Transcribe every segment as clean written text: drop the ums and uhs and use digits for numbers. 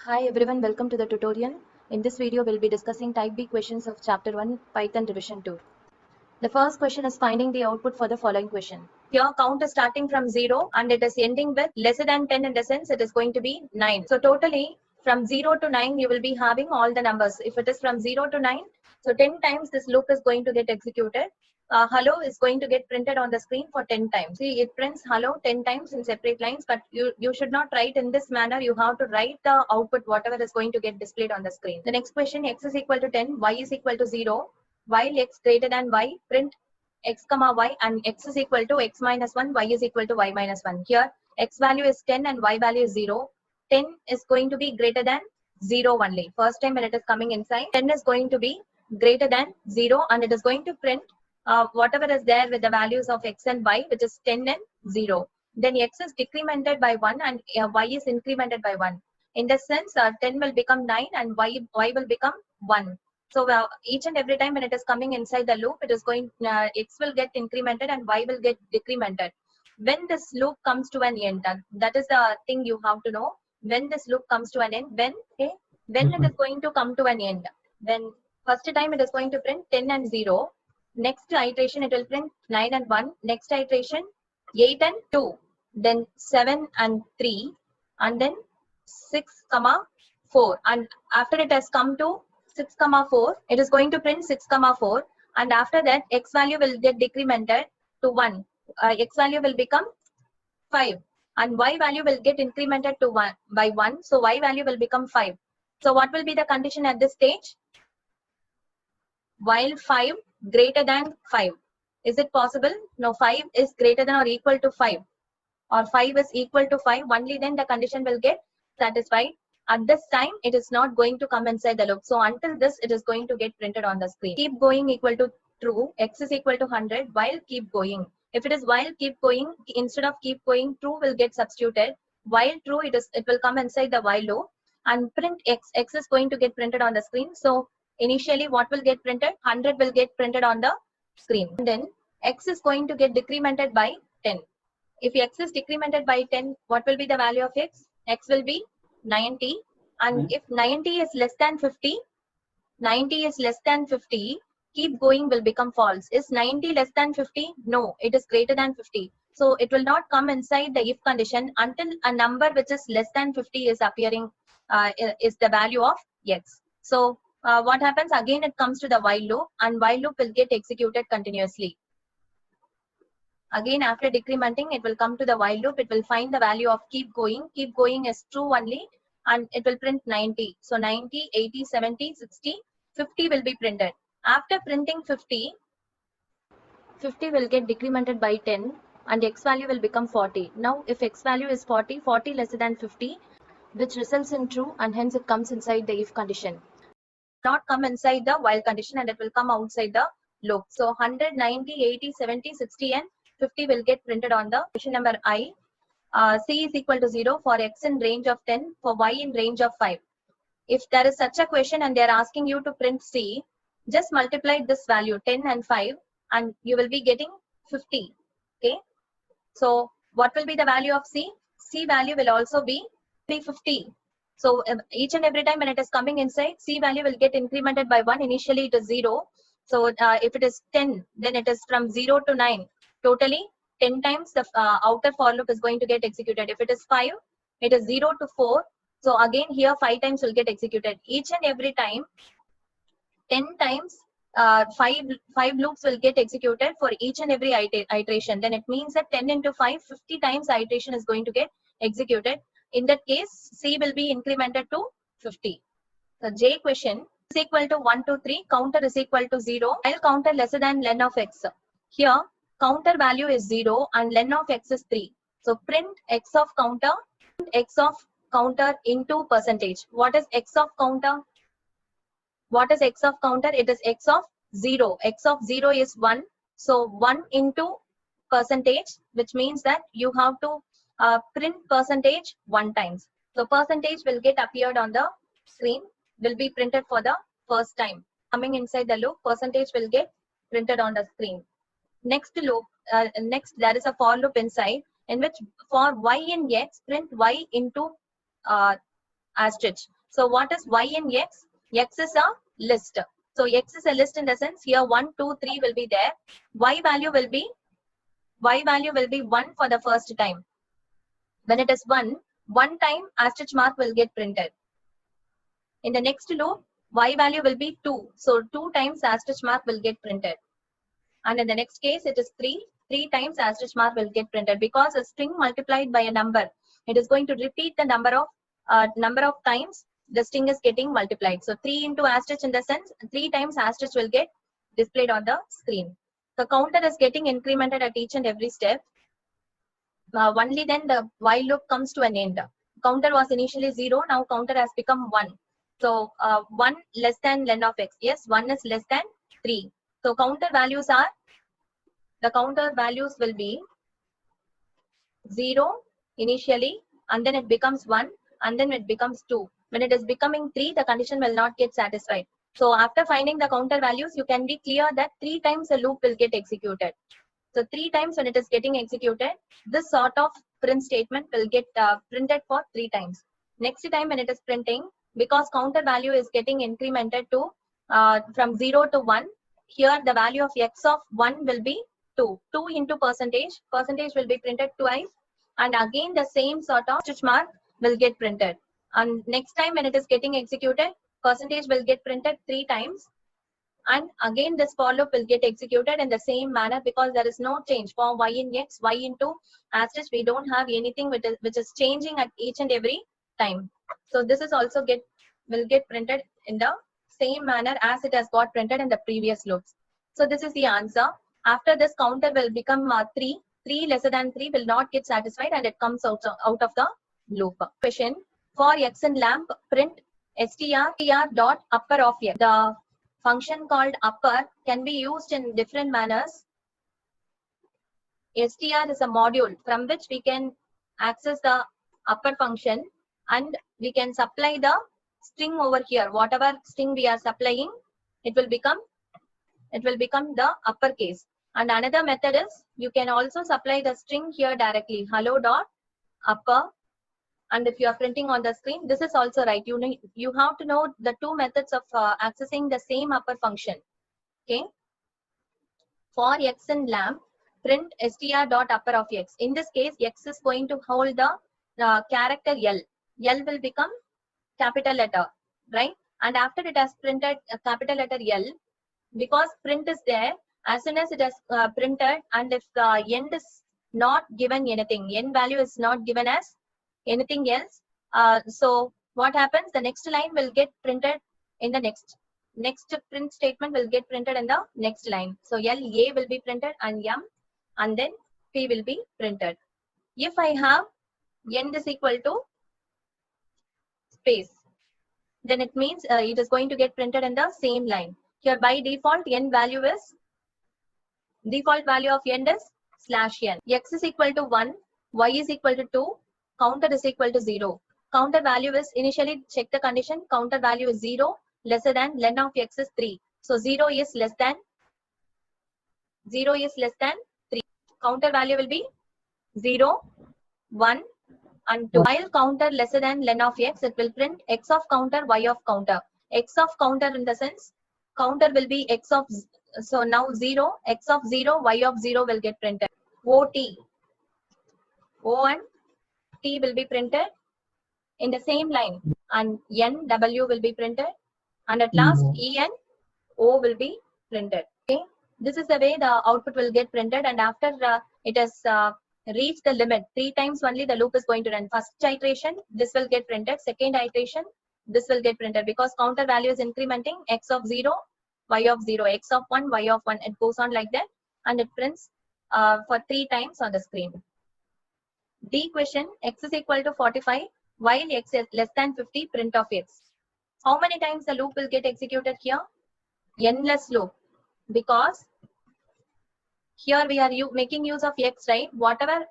Hi everyone, welcome to the tutorial. In this video, we'll be discussing type B questions of chapter 1 Python revision 2. The first question is finding the output for the following question. Here count is starting from 0 and it is ending with lesser than 10 in the sense it is going to be 9. So totally from 0 to 9 you will be having all the numbers. If it is from 0 to 9, so 10 times this loop is going to get executed. Hello is going to get printed on the screen for 10 times. See, it prints hello 10 times in separate lines, but you should not write in this manner. You have to write the output, whatever is going to get displayed on the screen. The next question, x is equal to 10, y is equal to 0. While x greater than y, print x comma y, and x is equal to x minus 1, y is equal to y minus 1. Here x value is 10 and y value is 0. 10 is going to be greater than 0 only. First time when it is coming inside, 10 is going to be greater than 0 and it is going to print whatever is there with the values of x and y, which is 10 and 0. Then x is decremented by 1 and y is incremented by 1. In this sense, 10 will become 9 and y will become 1. So each and every time when it is coming inside the loop, it is going x will get incremented and y will get decremented. When this loop comes to an end, that is the thing you have to know. When this loop comes to an end, when it is going to come to an end, when first time it is going to print 10 and 0. Next iteration it will print 9 and 1. Next iteration 8 and 2. Then 7 and 3. And then 6 comma 4. And after it has come to 6 comma 4, it is going to print 6 comma 4. And after that x value will get decremented to 1. X value will become 5. And y value will get incremented to 1 by 1. So y value will become 5. So what will be the condition at this stage? While 5 greater than 5. Is it possible? No, 5 is greater than or equal to 5. Or 5 is equal to 5. Only then the condition will get satisfied. At this time, it is not going to come inside the loop. So until this, it is going to get printed on the screen. Keep going equal to true. X is equal to 100 while keep going. If it is while keep going, instead of keep going, true will get substituted. While true, it will come inside the while loop and print x. X is going to get printed on the screen. So initially, what will get printed? 100 will get printed on the screen. And then x is going to get decremented by 10. If x is decremented by 10, what will be the value of x? X will be 90. And if 90 is less than 50, 90 is less than 50, keep going will become false. Is 90 less than 50? No, it is greater than 50. So it will not come inside the if condition until a number which is less than 50 is appearing, is the value of x. So what happens? Again, it comes to the while loop and while loop will get executed continuously. Again, after decrementing, it will come to the while loop. It will find the value of keep going. Keep going is true only and it will print 90. So 90, 80, 70, 60, 50 will be printed. After printing 50, 50 will get decremented by 10 and x value will become 40. Now, if x value is 40, 40 lesser than 50, which results in true and hence it comes inside the if condition. Not come inside the while condition and it will come outside the loop. So 100, 90, 80, 70, 60 and 50 will get printed on the question number I. C is equal to 0 for x in range of 10, for y in range of 5. If there is such a question and they are asking you to print C, just multiply this value 10 and 5 and you will be getting 50. Okay. So what will be the value of C? C value will also be 350. So each and every time when it is coming inside, C value will get incremented by 1. Initially it is 0. So if it is 10, then it is from 0 to 9. Totally 10 times the outer for loop is going to get executed. If it is 5, it is 0 to 4. So again here 5 times will get executed. Each and every time 10 times 5 loops will get executed for each and every iteration. Then it means that 10 into 5, 50 times the iteration is going to get executed. In that case, C will be incremented to 50. The J question is equal to 1, 2, 3. Counter is equal to 0. While counter lesser than len of x. Here, counter value is 0 and len of x is 3. So print x of counter into percentage. What is x of counter? What is x of counter? It is x of 0. X of 0 is 1. So 1 into percentage, which means that you have to print percentage 1 times. So percentage will get appeared on the screen, will be printed for the first time. Coming inside the loop, percentage will get printed on the screen. Next loop, next there is a for loop inside in which for y in x, print y into asterisk. So what is y in x? X is a list. So x is a list in the sense here 1, 2, 3 will be there. Y value will be 1 for the first time. When it is 1 time asterisk mark will get printed. In the next loop, y value will be 2. So 2 times asterisk mark will get printed. And in the next case, it is 3. 3 times asterisk mark will get printed because a string multiplied by a number, it is going to repeat the number of times the string is getting multiplied. So 3 into asterisk in the sense 3 times asterisk will get displayed on the screen. The counter is getting incremented at each and every step. Only then the while loop comes to an end. Counter was initially 0, now counter has become 1. So 1 less than len of x. Yes, 1 is less than 3. So counter values will be 0 initially, and then it becomes 1, and then it becomes 2. When it is becoming 3, the condition will not get satisfied. So after finding the counter values, you can be clear that 3 times the loop will get executed. So 3 times when it is getting executed, this sort of print statement will get printed for 3 times. Next time when it is printing, because counter value is getting incremented to from 0 to 1, here the value of x of 1 will be 2. 2 into percentage will be printed twice, and again the same sort of stitch mark will get printed. And next time when it is getting executed, percentage will get printed 3 times. And again this for loop will get executed in the same manner because there is no change for y in x, y into asterisk. We don't have anything which is changing at each and every time. So this is also will get printed in the same manner as it has got printed in the previous loops. So this is the answer. After this, counter will become 3. 3 lesser than 3 will not get satisfied and it comes out of the loop. Question: for x in lamp, print str dot upper of x. The function called upper can be used in different manners. str is a module from which we can access the upper function, and we can supply the string over here. Whatever string we are supplying, it will become the uppercase. And another method is you can also supply the string here directly, hello dot upper. And if you are printing on the screen, this is also right. You have to know the two methods of accessing the same upper function. Okay. For x in lamp, print str dot upper of x. In this case, x is going to hold the character L. L will become capital letter, right? And after it has printed a capital letter L, because print is there, as soon as it has printed, and if the end is not given anything, end value is not given as anything else, so what happens? The next line will get printed in the next print statement will get printed in the next line. So L, A will be printed, and M, and then P will be printed. If I have end is equal to space, then it means it is going to get printed in the same line. Here by default, end value is, default value of end is /n. X is equal to 1, y is equal to 2, counter is equal to 0. Counter value is, initially check the condition, counter value is 0, lesser than len of x is 3. So 0 is less than 3. Counter value will be 0, 1, and 2. While counter lesser than len of x, it will print x of counter, y of counter. X of counter in the sense, counter will be x of, so now 0, x of 0, y of 0 will get printed. OT, O and T will be printed in the same line, and N, W will be printed, and at last E and O will be printed. Okay, this is the way the output will get printed, and after it has reached the limit, 3 times only the loop is going to run. First iteration, this will get printed. Second iteration, this will get printed, because counter value is incrementing, x of 0, y of 0, x of 1, y of 1. It goes on like that, and it prints for 3 times on the screen. D question: x is equal to 45, while x is less than 50, print of x. How many times the loop will get executed here? Endless loop, because here we are making use of x, right? Whatever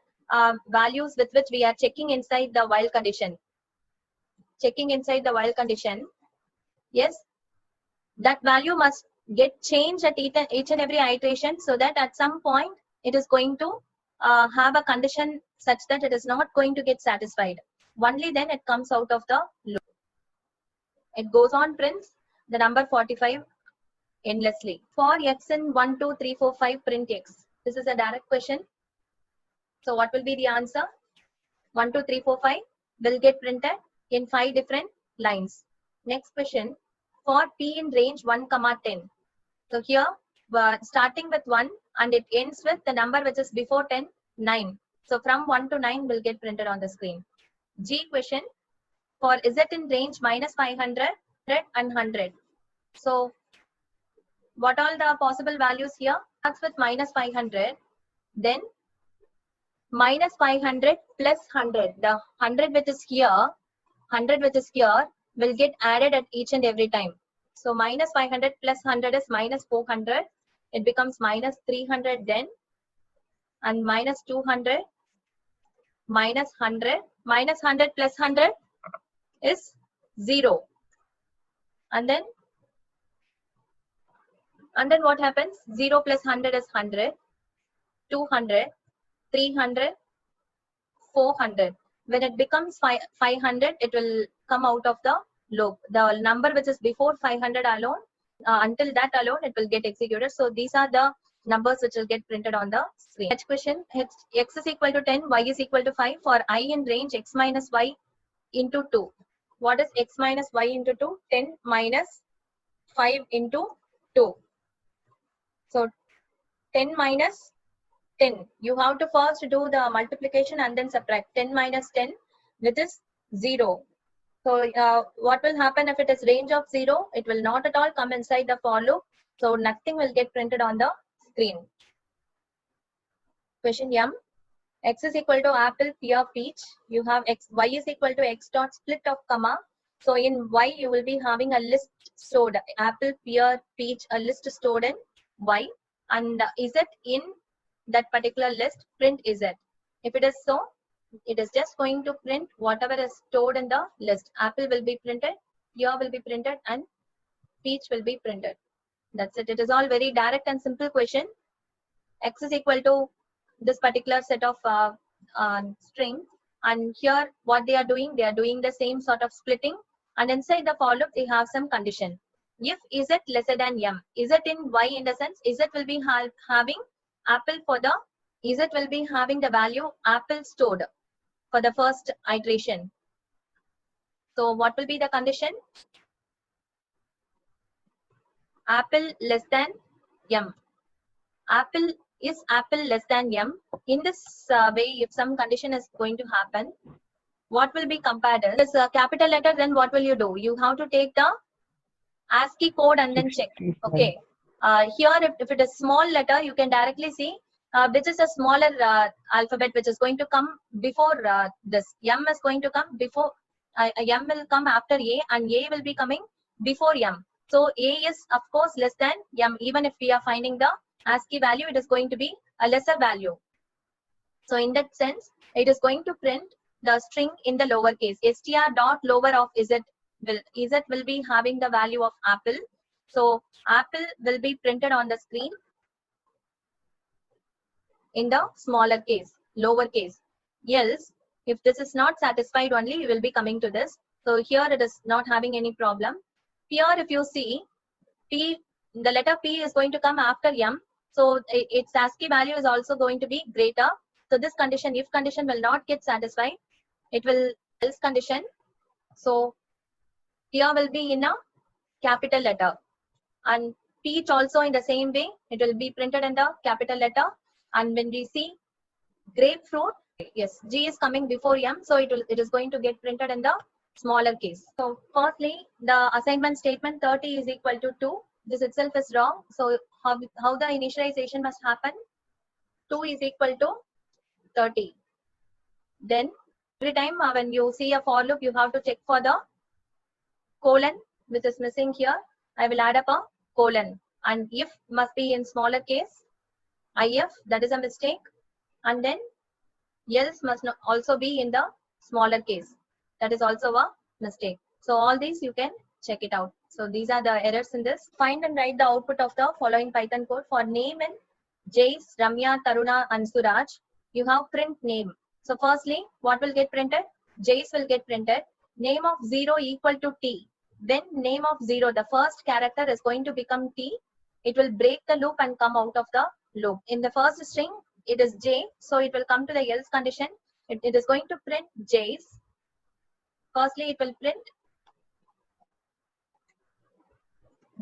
values with which we are checking inside the while condition. Yes, that value must get changed at each and every iteration, so that at some point it is going to have a condition such that it is not going to get satisfied. Only then it comes out of the loop. It goes on prints the number 45 endlessly. For x in 1, 2, 3, 4, 5, print x. This is a direct question. So what will be the answer? 1, 2, 3, 4, 5 will get printed in 5 different lines. Next question. For p in range 1, 10. So here, starting with 1 and it ends with the number which is before 10, 9. So from 1 to 9 will get printed on the screen. G question. For z in range minus 500 and 100. So what all the possible values here? Starts with minus 500. Then minus 500 plus 100. The 100 which is here, will get added at each and every time. So minus 500 plus 100 is minus 400. It becomes minus 300 then, and minus 200, minus 100. Minus 100 plus 100 is 0. And then what happens? 0 plus 100 is 100, 200, 300, 400. When it becomes 500, it will come out of the loop. The number which is before 500 alone, until that alone, it will get executed. So these are the numbers which will get printed on the screen. Next question, x is equal to 10, y is equal to 5. For I in range x minus y into 2. What is x minus y into 2? 10 minus 5 into 2. So 10 minus 10. You have to first do the multiplication and then subtract. 10 minus 10, which is 0. So what will happen if it is range of 0? It will not at all come inside the for loop. So nothing will get printed on the screen. Question M. X is equal to apple, pear, peach. You have x, y is equal to x dot split of comma. So in y, you will be having a list stored. Apple, pear, peach, a list stored in y. And z in that particular list, print z. If it is so, it is just going to print whatever is stored in the list. Apple will be printed, pear will be printed, and peach will be printed. That's it. It is all very direct and simple question. X is equal to this particular set of strings, and here what they are doing the same sort of splitting, and inside the for loop they have some condition. If z lesser than m, z in y, in the sense z will be having apple for the z will be having the value apple stored for the first iteration. So what will be the condition? Apple less than m. Apple is apple less than m. In this way, if some condition is going to happen, what will be compared is this capital letter, then what will you do? You have to take the ASCII code and then check. Okay. Here, if it is small letter, you can directly see which is a smaller alphabet which is going to come before this. M is going to come before, M will come after A, and A will be coming before M. So A is of course less than M. Even if we are finding the ASCII value, it is going to be a lesser value. So in that sense, it is going to print the string in the lowercase. str dot lower of z will be having the value of apple. So apple will be printed on the screen in the smaller case, lower case. Else, if this is not satisfied only, we will be coming to this. So here it is not having any problem. Here if you see, P, the letter P is going to come after M. So its ASCII value is also going to be greater. So this condition, if condition will not get satisfied, it will else condition. So here will be in a capital letter, and peach also in the same way, it will be printed in the capital letter. And when we see grapefruit, yes, G is coming before M, so it is going to get printed in the smaller case. So firstly, the assignment statement 30 is equal to 2. This itself is wrong. So how the initialization must happen? 2 is equal to 30. Then every time when you see a for loop, you have to check for the colon, which is missing here. I will add up a colon, and if must be in smaller case. IF, that is a mistake, and then else must not also be in the smaller case. That is also a mistake. So all these you can check it out. So these are the errors in this. Find and write the output of the following Python code. For name in Jace, Ramya, Taruna, and Suraj, you have print name. So firstly, what will get printed? Jace will get printed. Name of 0 equal to T. then name of 0, the first character is going to become T. It will break the loop and come out of the loop. In the first string, it is J, so it will come to the else condition. It is going to print J's. Firstly, it will print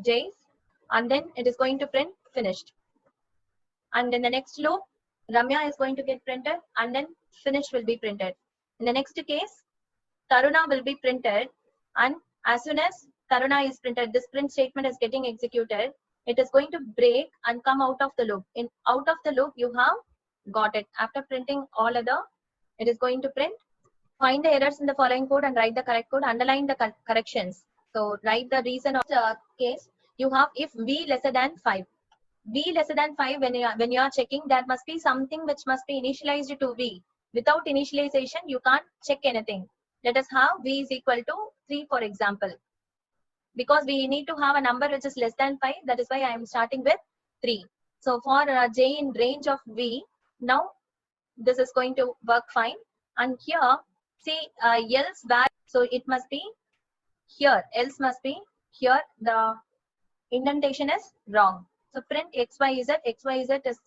J's, and then it is going to print finished. And in the next loop, Ramya is going to get printed, and then finished will be printed. In the next case, Taruna will be printed, and as soon as Taruna is printed, this print statement is getting executed. It is going to break and come out of the loop. In out of the loop, you have got it. After printing all other, it is going to print. Find the errors in the following code and write the correct code. Underline the corrections. So write the reason of the case. You have if v lesser than 5. V lesser than 5, when you are checking, there must be something which must be initialized to V. Without initialization, you can't check anything. Let us have V is equal to 3, for example. Because we need to have a number which is less than 5, that is why I am starting with 3. So for J in range of V, now this is going to work fine. And here, see, else value, so it must be here, else must be here, the indentation is wrong. So print XYZ, XYZ is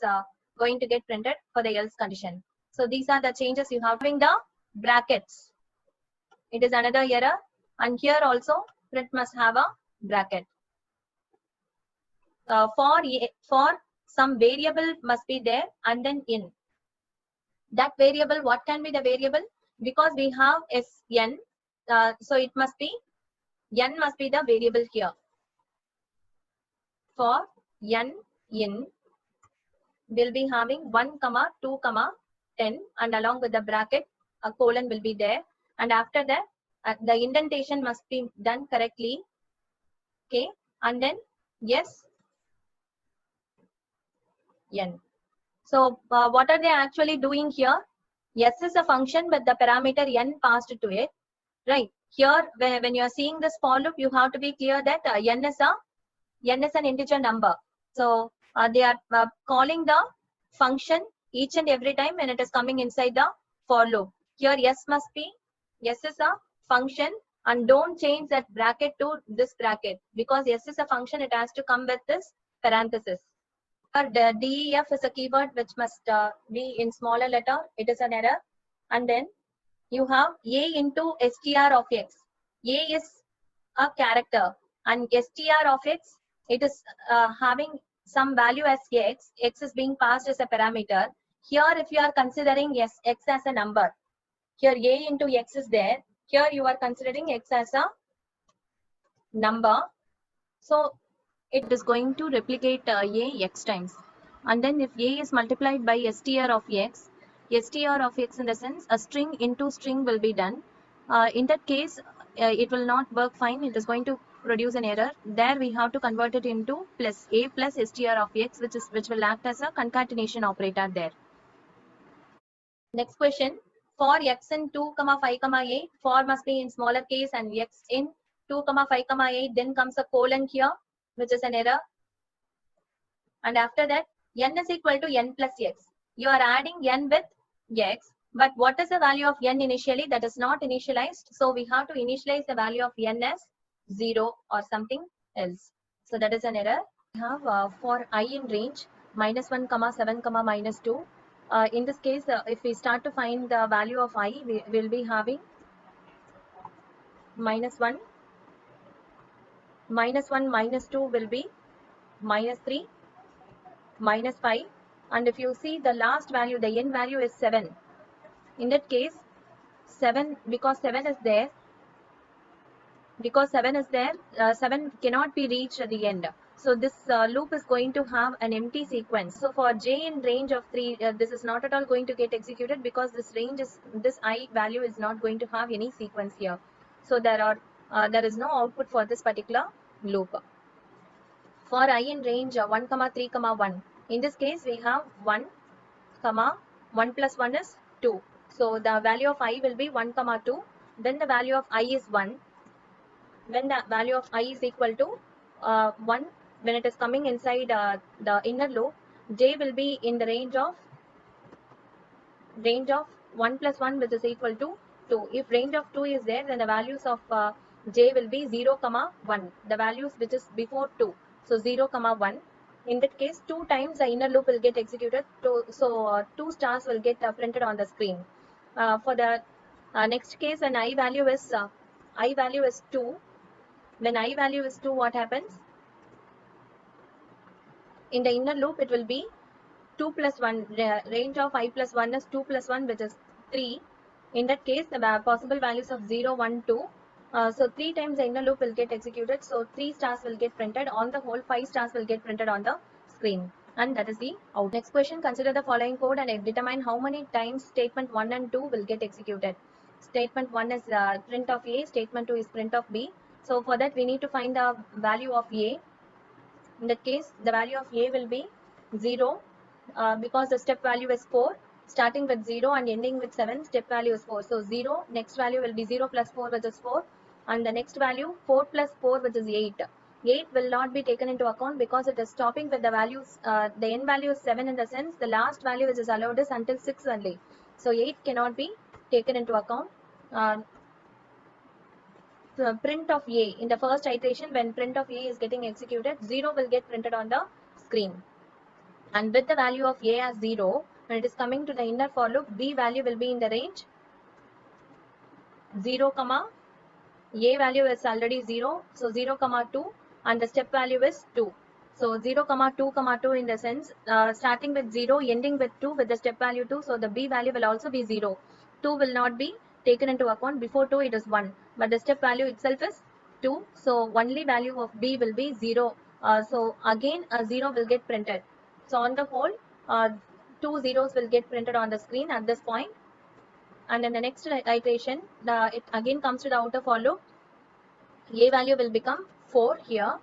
going to get printed for the else condition. So these are the changes you have. Having the brackets, it is another error, and here also print must have a bracket. For some variable must be there, and then in that variable, what can be the variable? Because we have Sn, so it must be n must be the variable here. For n in, we'll be having 1, 2, 10, and along with the bracket, a colon will be there. And after that, the indentation must be done correctly. Okay, and then yes, n. So what are they actually doing here? S is a function, but the parameter n passed to it. Right here, when you are seeing this for loop, you have to be clear that n is an integer number. So they are calling the function each and every time when it is coming inside the for loop. Here S is a function, and don't change that bracket to this bracket, because S is a function, it has to come with this parenthesis. The DEF is a keyword which must be in smaller letter. It is an error. And then you have A into str of x. A is a character, and str of x, it is having some value as x. X is being passed as a parameter. Here, if you are considering x as a number, here A into x is there. Here you are considering x as a number. So it is going to replicate A x times. And then if A is multiplied by str of x in the sense a string into string will be done. In that case, it will not work fine. It is going to produce an error. There we have to convert it into plus A plus str of x, which will act as a concatenation operator there. Next question. For x in 2, 5, 8, for must be in smaller case, and x in 2, 5, 8, then comes a colon here, which is an error. And after that, n is equal to n plus x. You are adding n with x, but what is the value of n initially? That is not initialized. So we have to initialize the value of n as 0 or something else. So that is an error. We have for I in range -1, 7, -2. In this case, if we start to find the value of I, we will be having -1, -2 will be -3, -5, and if you see the last value, the n value is 7. In that case, 7, because 7 is there, 7 cannot be reached at the end. So this loop is going to have an empty sequence. So for j in range of 3, this is not at all going to get executed, because this I value is not going to have any sequence here. So there is no output for this particular loop. For I in range 1, 3, 1, in this case we have 1, 1 plus 1 is 2. So the value of I will be 1, 2. Then the value of I is 1. When the value of I is equal to 1, when it is coming inside the inner loop, j will be in the range of 1 plus 1, which is equal to 2. If range of 2 is there, then the values of j will be 0, 1, the values which is before 2. So 0, 1. In that case, 2 times the inner loop will get executed. So 2 stars will get printed on the screen. For the next case, when I value is 2. When I value is 2, what happens? In the inner loop, it will be 2 plus 1. The range of I plus 1 is 2 plus 1, which is 3. In that case, the possible values of 0, 1, 2. So 3 times the inner loop will get executed. So 3 stars will get printed. On the whole, 5 stars will get printed on the screen. And that is the out. Next question, consider the following code and determine how many times statement 1 and 2 will get executed. Statement 1 is print of A, statement 2 is print of B. So for that, we need to find the value of A. In that case, the value of A will be 0 because the step value is 4. Starting with 0 and ending with 7, step value is 4. So 0, next value will be 0 plus 4, which is 4. And the next value, 4 plus 4, which is 8. 8 will not be taken into account because it is stopping with the values. The end value is 7 in the sense the last value which is allowed is until 6 only. So 8 cannot be taken into account. Print of A, in the first iteration, when print of A is getting executed, 0 will get printed on the screen. And with the value of A as 0, when it is coming to the inner for loop, B value will be in the range 0, A value is already 0, so 0, 2, and the step value is 2. So 0, 2, 2 in the sense, starting with 0, ending with 2 with the step value 2, so the B value will also be 0. 2 will not be taken into account. Before 2 it is 1, but the step value itself is 2, so only value of B will be 0. So again a 0 will get printed. So on the whole, 2 zeros will get printed on the screen at this point. And in the next iteration, it again comes to the outer for loop. A value will become 4 here,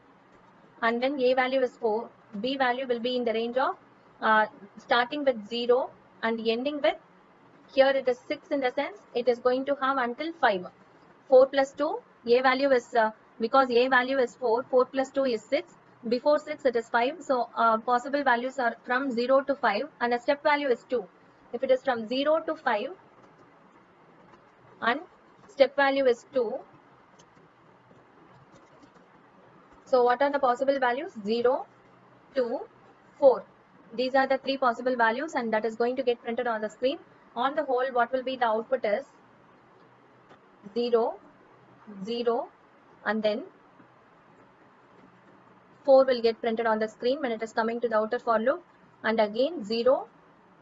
and when A value is 4, B value will be in the range of starting with 0 and ending with, here it is 6 in the sense it is going to have until 5. 4 plus 2, A value is, because A value is 4, 4 plus 2 is 6. Before 6 it is 5. So possible values are from 0 to 5 and the step value is 2. If it is from 0 to 5 and step value is 2, so what are the possible values? 0, 2, 4. These are the 3 possible values and that is going to get printed on the screen. On the whole, what will be the output is 0, 0, and then 4 will get printed on the screen when it is coming to the outer for loop, and again 0,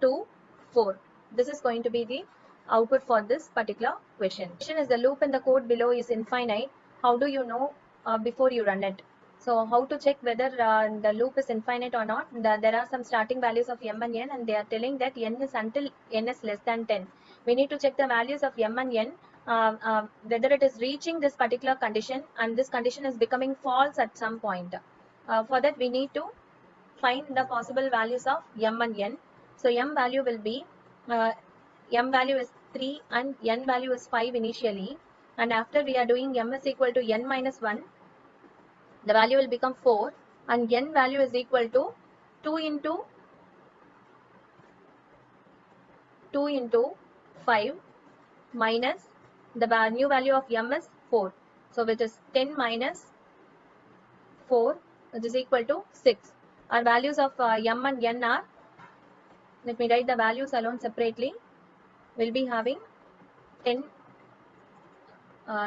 2, 4. This is going to be the output for this particular question. Question is the loop in the code below is infinite. How do you know before you run it? So how to check whether the loop is infinite or not? There are some starting values of m and n and they are telling that n is until n is less than 10. We need to check the values of m and n, whether it is reaching this particular condition and this condition is becoming false at some point. For that we need to find the possible values of m and n. So m value will be, m value is 3 and n value is 5 initially, and after we are doing m is equal to n minus 1, the value will become 4 and n value is equal to 2 into 5 minus the new value of m is 4. So which is 10 minus 4, which is equal to 6. Our values of m and n are, let me write the values alone separately. We'll be having 10,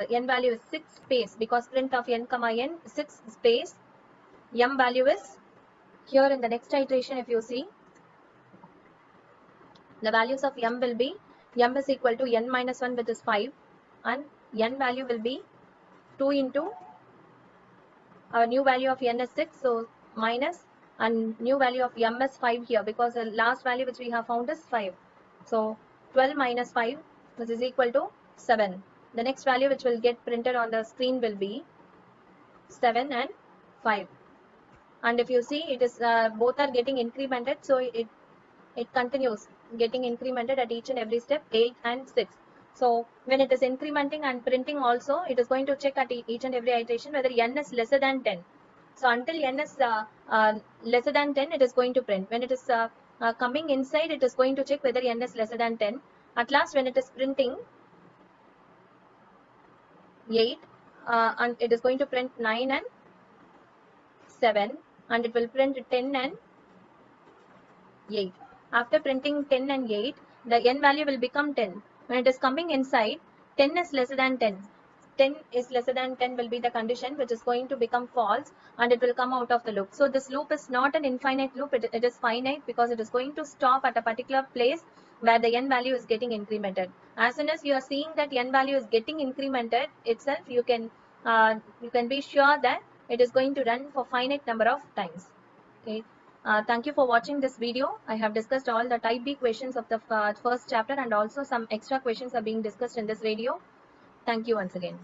n value is 6 space because print of n comma n 6 space. M value is here in the next iteration. If you see, the values of m will be, m is equal to n minus 1, which is 5, and n value will be 2 into our new value of n is 6, so minus, and new value of m is 5 here because the last value which we have found is 5. So 12 minus 5, which is equal to 7. The next value which will get printed on the screen will be 7 and 5. And if you see, it is both are getting incremented, so it continues getting incremented at each and every step, 8 and 6. So when it is incrementing and printing also, it is going to check at each and every iteration whether n is lesser than 10. So until n is lesser than 10, it is going to print. When it is coming inside, it is going to check whether n is lesser than 10. At last, when it is printing 8 and it is going to print 9 and 7, and it will print 10 and 8. After printing 10 and 8, the n value will become 10. When it is coming inside, 10 is lesser than 10. 10 is lesser than 10 will be the condition which is going to become false, and it will come out of the loop. So this loop is not an infinite loop, it is finite, because it is going to stop at a particular place where the n value is getting incremented. As soon as you are seeing that n value is getting incremented itself, you can be sure that it is going to run for finite number of times. Okay. Thank you for watching this video. I have discussed all the type B questions of the first chapter, and also some extra questions are being discussed in this video. Thank you once again.